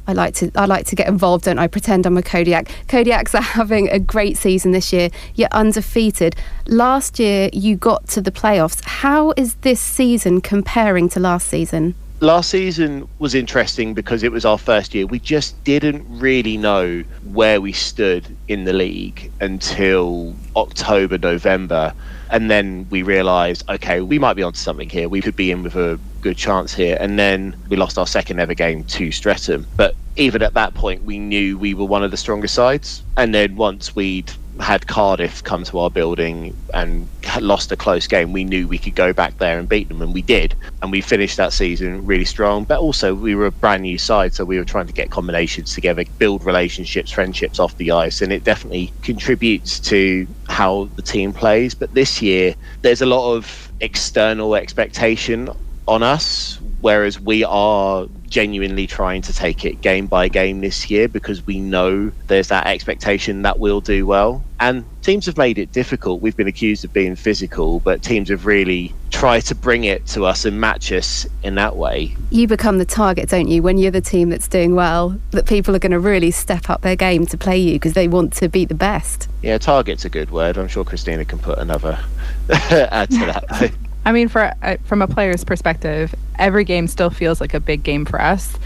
I like to get involved, don't I? Pretend I'm a Kodiak. Kodiaks are having a great season this year. You're undefeated. Last year you got to the playoffs. How is this season comparing to last season? Last season was interesting because it was our first year. We just didn't really know where we stood in the league until October, November. And then we realised, okay, we might be onto something here. We could be in with a good chance here. And then we lost our second ever game to Streatham. But even at that point, we knew we were one of the strongest sides. And then once we'd had Cardiff come to our building and had lost a close game, we knew we could go back there and beat them, and we did. And we finished that season really strong. But also, we were a brand new side, so we were trying to get combinations together, build relationships, friendships off the ice, and it definitely contributes to how the team plays. But this year, there's a lot of external expectation on us, whereas we are genuinely trying to take it game by game this year because we know there's that expectation that we'll do well. And teams have made it difficult. We've been accused of being physical, but teams have really tried to bring it to us and match us in that way. You become the target, don't you, when you're the team that's doing well, that people are going to really step up their game to play you because they want to be the best. Yeah, target's a good word. I'm sure Christina can put another add to that. I mean, from a player's perspective, every game still feels like a big game for us.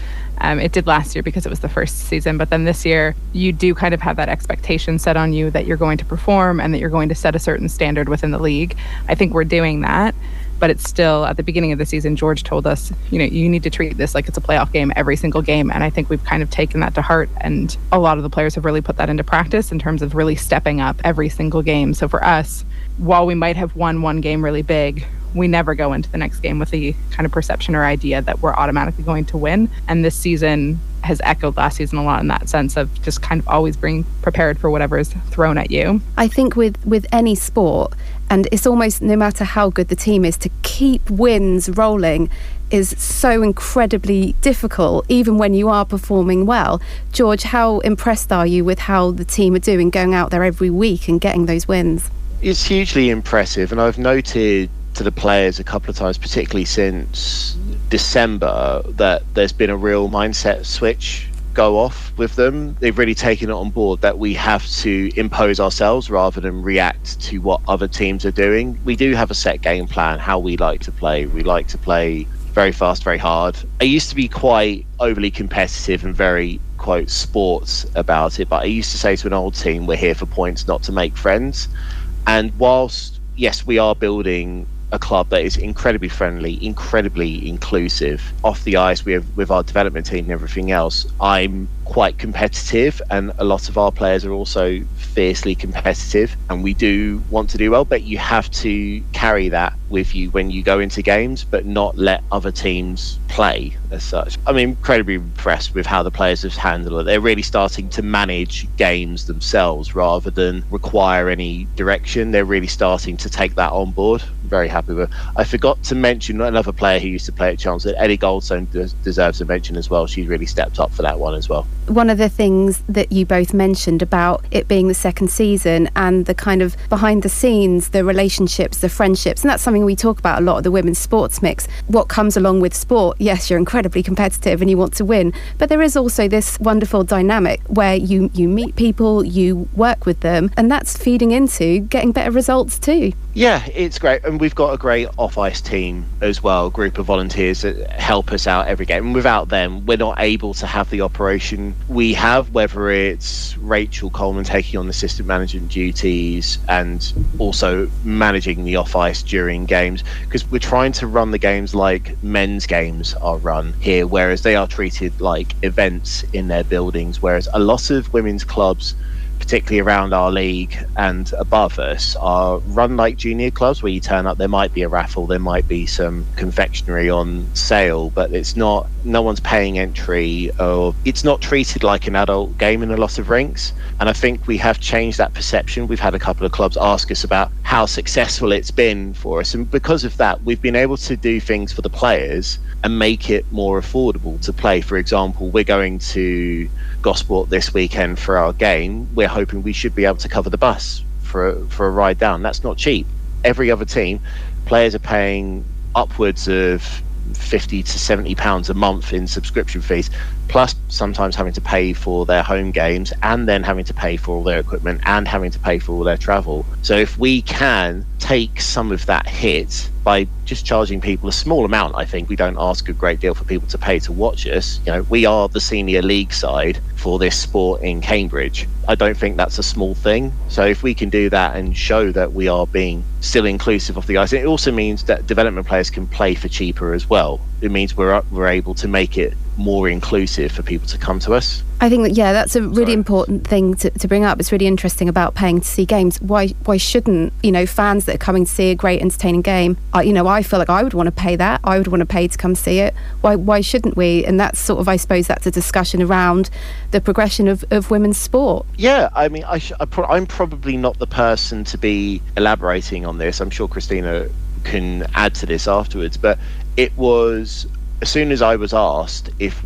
It did last year because it was the first season, but then this year you do kind of have that expectation set on you that you're going to perform and that you're going to set a certain standard within the league. I think we're doing that, but it's still, at the beginning of the season, George told us, you need to treat this like it's a playoff game every single game, and I think we've kind of taken that to heart, and a lot of the players have really put that into practice in terms of really stepping up every single game. So for us, while we might have won one game really big, we never go into the next game with the kind of perception or idea that we're automatically going to win. And this season, has echoed last season a lot in that sense of just kind of always being prepared for whatever is thrown at you. I think with any sport, and it's almost no matter how good the team is, to keep wins rolling is so incredibly difficult, even when you are performing well. George, how impressed are you with how the team are doing, going out there every week and getting those wins? It's hugely impressive, and I've noted to the players a couple of times, particularly since December, that there's been a real mindset switch go off with them. They've really taken it on board that we have to impose ourselves rather than react to what other teams are doing. We do have a set game plan, how we like to play. We like to play very fast, very hard. I used to be quite overly competitive and very, quote, sports about it, but I used to say to an old team, we're here for points, not to make friends. And whilst, yes, we are building a club that is incredibly friendly, incredibly inclusive, off the ice with our development team and everything else, I'm quite competitive, and a lot of our players are also fiercely competitive, and we do want to do well, but you have to carry that with you when you go into games, but not let other teams play as such. I'm incredibly impressed with how the players have handled it. They're really starting to manage games themselves rather than require any direction. They're really starting to take that on board. I'm very happy with it. I forgot to mention another player who used to play at Chelmsford, Ellie Goldstone, deserves a mention as well. She's really stepped up for that one as well. One of the things that you both mentioned about it being the second season and the kind of behind the scenes, the relationships, the friendships, and that's something we talk about a lot at the Women's Sports Mix. What comes along with sport, yes, you're incredibly competitive and you want to win, but there is also this wonderful dynamic where you meet people, you work with them, and that's feeding into getting better results too. Yeah, it's great, and we've got a great off-ice team as well, a group of volunteers that help us out every game, and without them we're not able to have the operation we have, whether it's Rachel Coleman taking on assistant management duties and also managing the off-ice during games, because we're trying to run the games like men's games are run here, whereas they are treated like events in their buildings, whereas a lot of women's clubs, particularly around our league and above us, are run like junior clubs where you turn up, there might be a raffle, there might be some confectionery on sale, but it's not, no one's paying entry, or it's not treated like an adult game in a lot of rinks. And I think we have changed that perception. We've had a couple of clubs ask us about how successful it's been for us, and because of that we've been able to do things for the players and make it more affordable to play. For example, we're going to Gosport this weekend for our game. We're hoping we should be able to cover the bus for a ride down. That's not cheap. Every other team, players are paying upwards of £50 to £70 a month in subscription fees, plus sometimes having to pay for their home games and then having to pay for all their equipment and having to pay for all their travel. So if we can take some of that hit by just charging people a small amount, I think we don't ask a great deal for people to pay to watch us. You know, we are the senior league side for this sport in Cambridge. I don't think that's a small thing. So if we can do that and show that we are being still inclusive of the ice, it also means that development players can play for cheaper as well. It means we're able to make it more inclusive for people to come to us. I think that, yeah, that's a really important thing to bring up. It's really interesting about paying to see games. Why shouldn't, fans that are coming to see a great entertaining game, I feel like I would want to pay that. I would want to pay to come see it. Why shouldn't we? And that's sort of, I suppose that's a discussion around the progression of women's sport. Yeah, I mean, I'm probably not the person to be elaborating on this. I'm sure Christina can add to this afterwards, but it was, as soon as I was asked if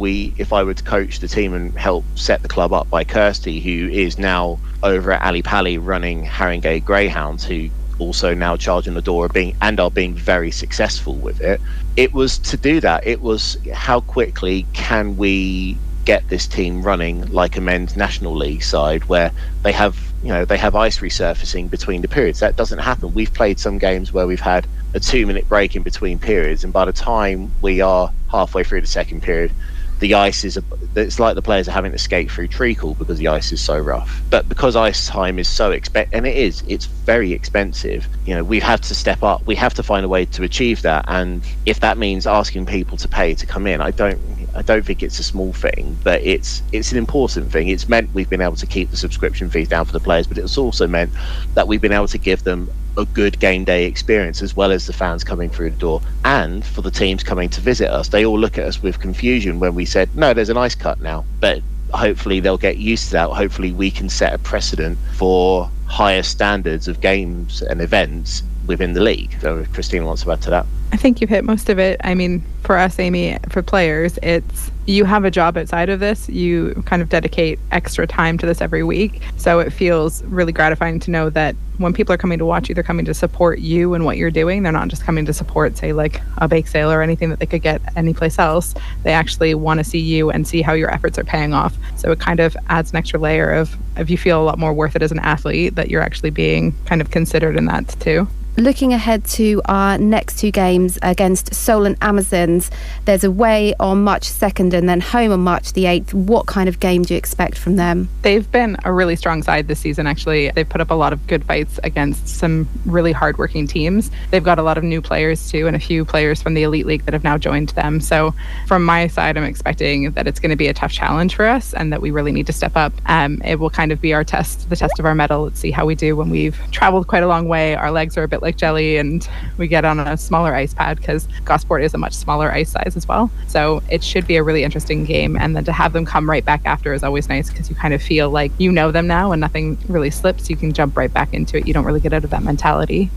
I would coach the team and help set the club up by Kirsty, who is now over at Ali Pally running Haringey Greyhounds, who also now charge on the door are being very successful with it. It was to do that. It was how quickly can we get this team running like a men's National League side where they have ice resurfacing between the periods. That doesn't happen. We've played some games where we've had a 2-minute break in between periods, and by the time we are halfway through the second period, the ice it's like the players are having to skate through treacle because the ice is so rough. But because ice time is so it's very expensive, we've had to step up. We have to find a way to achieve that, and if that means asking people to pay to come in, I don't I don't think it's a small thing, but it's an important thing. It's meant we've been able to keep the subscription fees down for the players, but it's also meant that we've been able to give them a good game day experience, as well as the fans coming through the door, and for the teams coming to visit us. They all look at us with confusion when we said, no, there's an ice cut now, but hopefully they'll get used to that. Hopefully we can set a precedent for higher standards of games and events within the league. So if Christina wants to add to that. I think you've hit most of it. I mean, for us, Amy, for players, it's you have a job outside of this. You kind of dedicate extra time to this every week. So it feels really gratifying to know that when people are coming to watch you, they're coming to support you and what you're doing. They're not just coming to support, say, like a bake sale or anything that they could get anyplace else. They actually want to see you and see how your efforts are paying off. So it kind of adds an extra layer of you feel a lot more worth it as an athlete, that you're actually being kind of considered in that too. Looking ahead to our next two games against Solent Amazons, there's away on March 2nd and then home on March the 8th. What kind of game do you expect from them? They've been a really strong side this season, actually. They've put up a lot of good fights against some really hardworking teams. They've got a lot of new players too, and a few players from the Elite League that have now joined them. So from my side, I'm expecting that it's going to be a tough challenge for us and that we really need to step up. It will kind of be our test, the test of our mettle. Let's see how we do when we've traveled quite a long way. Our legs are a bit like jelly and we get on a smaller ice pad, because Gosport is a much smaller ice size as well. So it should be a really interesting game, and then to have them come right back after is always nice, because you kind of feel like you know them now and nothing really slips. You can jump right back into it. You don't really get out of that mentality.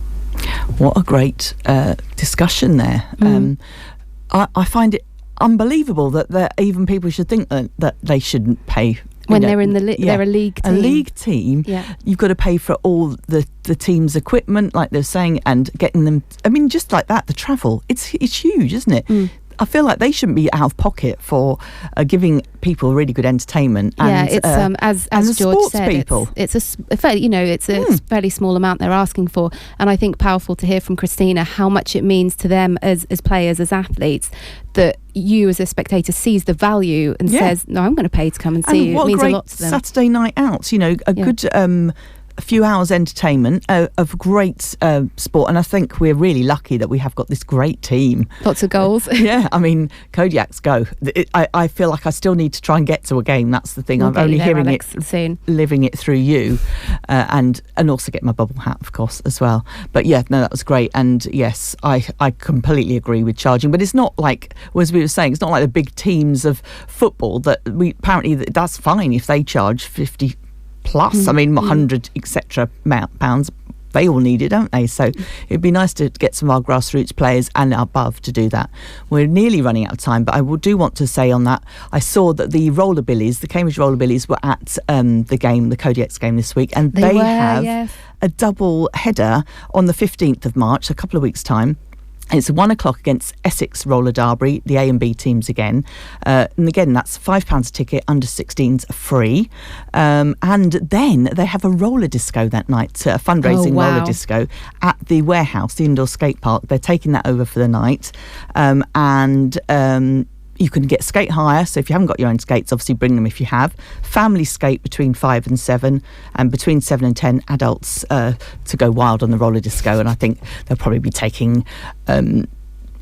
What a great discussion there. I find it unbelievable that even people should think that they shouldn't pay when they're in they're a league team. A league team, you've got to pay for all the team's equipment, like they're saying, and getting them. I mean, just like that, the travel. It's huge, isn't it? I feel like they shouldn't be out of pocket for giving people really good entertainment. And, it's as George sports said, people. It's a fairly, it's a fairly small amount they're asking for, and I think powerful to hear from Christina how much it means to them as players, as athletes, that you as a spectator sees the value and says, no, I'm going to pay to come and see you. What it means a great a lot to them. Saturday night out, a good a few hours entertainment of great sport, and I think we're really lucky that we have got this great team. Lots of goals. Yeah, I mean, Kodiaks go. I feel like I still need to try and get to a game. That's the thing. I'm only hearing Alex, it soon. Living it through you, and also get my bubble hat, of course, as well. But yeah, no, that was great. And yes, I completely agree with charging, but it's not like, as we were saying, it's not like the big teams of football that we apparently that's fine if they charge 50 plus, 100 etc. pounds. They all need it, don't they? So it'd be nice to get some of our grassroots players and above to do that. We're nearly running out of time, but I do want to say on that, I saw that the Cambridge Rollerbillies were at the Kodiaks game this week, and they have a double header on the 15th of March, a couple of weeks' time. It's 1 o'clock against Essex Roller Derby, the A and B teams again. And again, that's £5 a ticket, under 16s free. And then they have a roller disco that night, a fundraising roller disco at the warehouse, the indoor skate park. They're taking that over for the night. You can get skate hire, so if you haven't got your own skates, obviously bring them if you have. Family skate between 5 and 7, and between 7 and 10 adults to go wild on the roller disco. And I think they'll probably be taking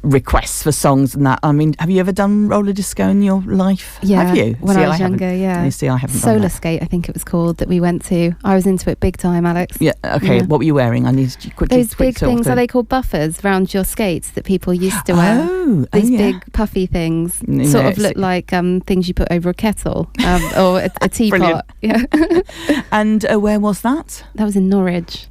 requests for songs and that. I mean, have you ever done roller disco in your life? Yeah, have you? when I was younger, yeah. You see, I haven't Solar done that. skate, I think it was called, that we went to. I was into it big time, Alex. Yeah, okay. Yeah. What were you wearing? I need to quickly... Those big things, are they called buffers around your skates that people used to wear? These big puffy things, sort of look like things you put over a kettle or a teapot. Yeah. And where was that? That was in Norwich.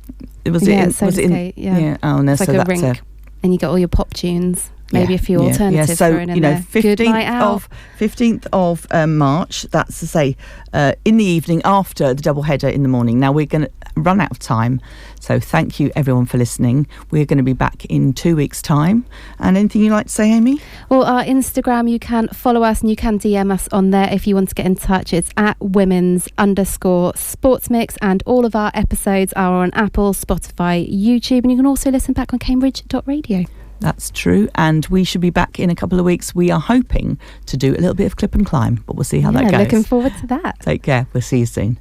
Was it skate, yeah. Oh, no, it's like so a rink. And you got all your pop tunes. Maybe a few alternatives so, thrown in there. 15th of March, that's to say, in the evening after the double header in the morning. Now, we're going to run out of time, so thank you everyone for listening. We're going to be back in 2 weeks' time. And anything you'd like to say, Amy? Well, our Instagram, you can follow us and you can DM us on there if you want to get in touch. It's at women's_sportsmix, and all of our episodes are on Apple, Spotify, YouTube, and you can also listen back on cambridge.radio. That's true, and we should be back in a couple of weeks. We are hoping to do a little bit of clip and climb, but we'll see how that goes. Looking forward to that. Take care. We'll see you soon.